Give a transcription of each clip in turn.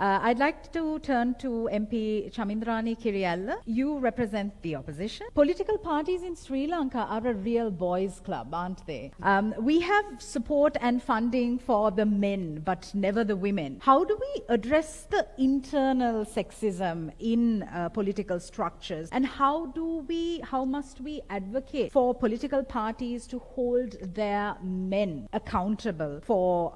I'd like to turn to MP Chamindrani Kiriella. You represent the opposition. Political parties in Sri Lanka are a real boys' club, aren't they? We have support and funding for the men, but never the women. How do we address the internal sexism in political structures? And how must we advocate for political parties to hold their men accountable for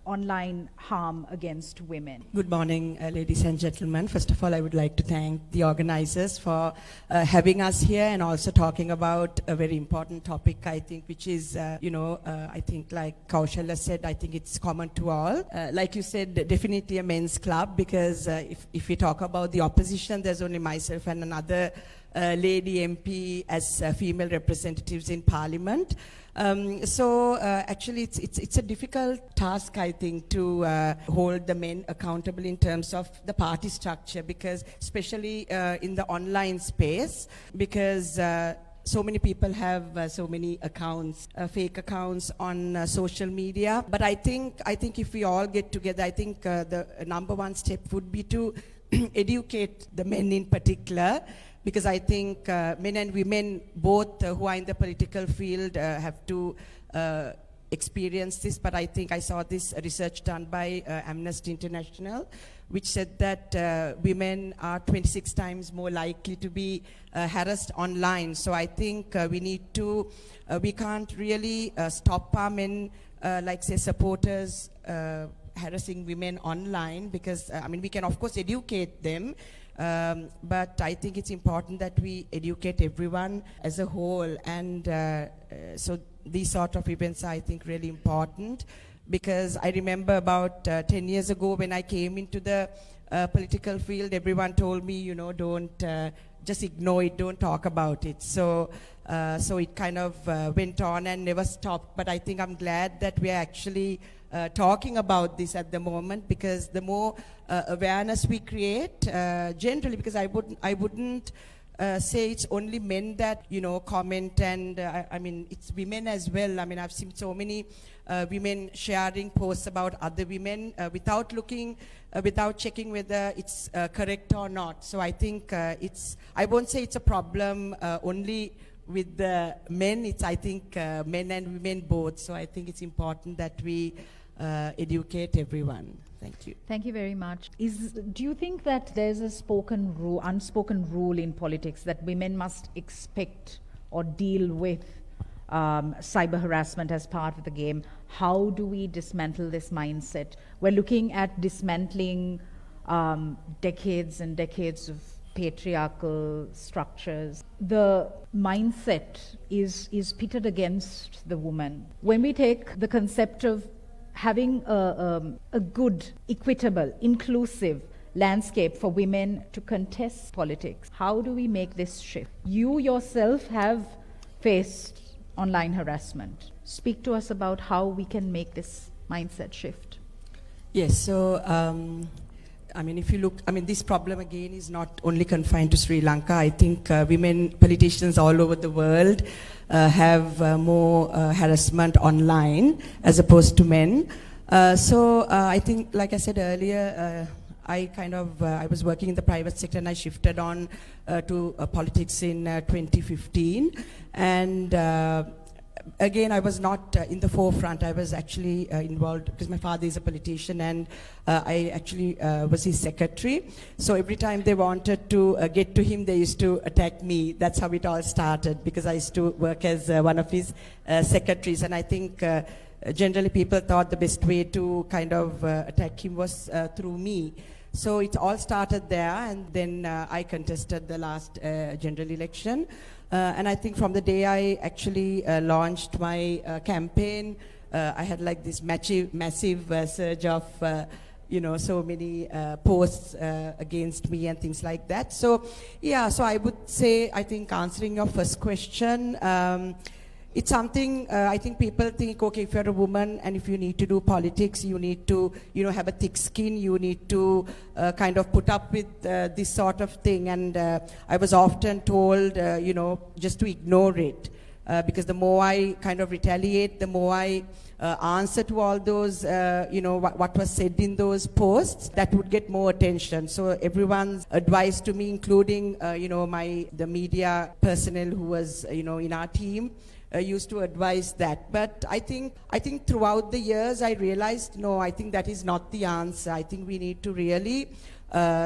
online harm against women? Good morning, ladies and gentlemen. First of all, I would like to thank the organizers for having us here and also talking about a very important topic, I think, which is, I think like Kaushalya said, I think it's common to all. Like you said, definitely a men's club, because if we talk about the opposition, there's only myself and another lady MP as female representatives in Parliament. Actually, it's a difficult task, I think, to hold the men accountable in terms of the party structure, because especially in the online space, because so many people have so many accounts, fake accounts on social media. But I think if we all get together, I think the number one step would be to educate the men in particular, because I think men and women both who are in the political field have to experience this. But I think I saw this research done by Amnesty International, which said that women are 26 times more likely to be harassed online. So I think we can't really stop our men, like say supporters, harassing women online, because we can of course educate them, but I think it's important that we educate everyone as a whole, and so these sort of events are, I think, really important, because I remember about 10 years ago when I came into the political field, everyone told me, don't just ignore it, don't talk about it. So it kind of went on and never stopped. But I think I'm glad that we are actually talking about this at the moment, because the more awareness we create, generally, because I wouldn't say it's only men that comment, and it's women as well. I've seen so many women sharing posts about other women without checking whether it's correct or not. So I think I won't say it's a problem only with the men. It's, I think, men and women both. So I think it's important that we educate everyone. Thank you. Thank you very much. Do you think that there's a unspoken rule in politics that women must expect or deal with cyber harassment as part of the game? How do we dismantle this mindset? We're looking at dismantling decades and decades of patriarchal structures. The mindset is pitted against the woman. When we take the concept of having a good, equitable, inclusive landscape for women to contest politics, how do we make this shift? You yourself have faced online harassment. Speak to us about how we can make this mindset shift. Yes, so if you look, this problem again is not only confined to Sri Lanka. I think women politicians all over the world have more harassment online as opposed to men. I think, like I said earlier, I was working in the private sector, and I shifted on to politics in 2015. And again, I was not in the forefront. I was actually involved because my father is a politician, and I actually was his secretary. So every time they wanted to get to him, they used to attack me. That's how it all started, because I used to work as one of his secretaries. And I think generally people thought the best way to kind of attack him was through me. So it all started there, and then I contested the last general election. And I think from the day I actually launched my campaign, I had like this massive surge of, so many posts against me and things like that. So, yeah, so I would say, I think answering your first question, it's something, I think people think, okay, if you're a woman and if you need to do politics, you need to, have a thick skin, you need to kind of put up with this sort of thing. And I was often told, just to ignore it. because the more I kind of retaliate, the more I answer to all those, what was said in those posts, that would get more attention. So everyone's advice to me, including, the media personnel who was, in our team, used to advise that. But I think throughout the years, I realized, no, I think that is not the answer. I think we need to really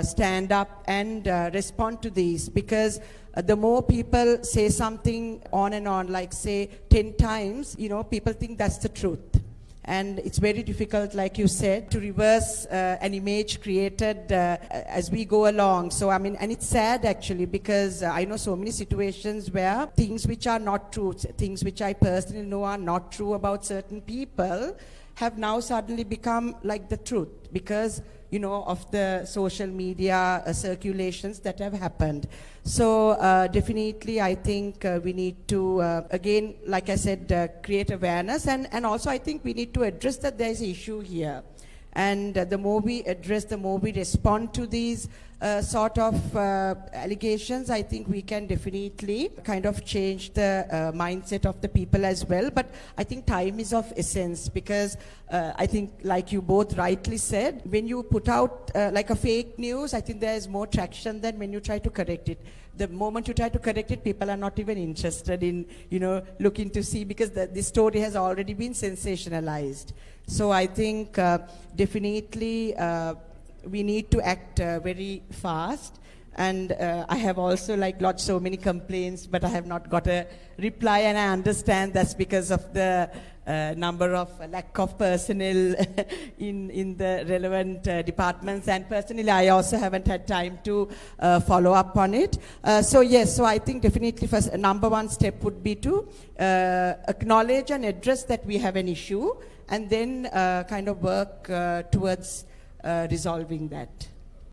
stand up and respond to these, because the more people say something on and on, like say 10 times, people think that's the truth. And it's very difficult, like you said, to reverse an image created as we go along. So, and it's sad actually, because I know so many situations where things which are not true, things which I personally know are not true about certain people, have now suddenly become like the truth, because of the social media circulations that have happened. So definitely I think we need to, again, like I said, create awareness, and also I think we need to address that there is an issue here. And the more we address, the more we respond to these sort of allegations, I think we can definitely kind of change the mindset of the people as well. But I think time is of essence, because I think, like you both rightly said, when you put out like a fake news, I think there is more traction than when you try to correct it. The moment you try to correct it, people are not even interested in, looking to see, because the story has already been sensationalized. So I think definitely we need to act very fast. And I have also lodged so many complaints, but I have not got a reply, and I understand that's because of the number of lack of personnel in the relevant departments, and personally I also haven't had time to follow up on it. So yes, so I think definitely first, number one step would be to acknowledge and address that we have an issue, and then kind of work towards resolving that.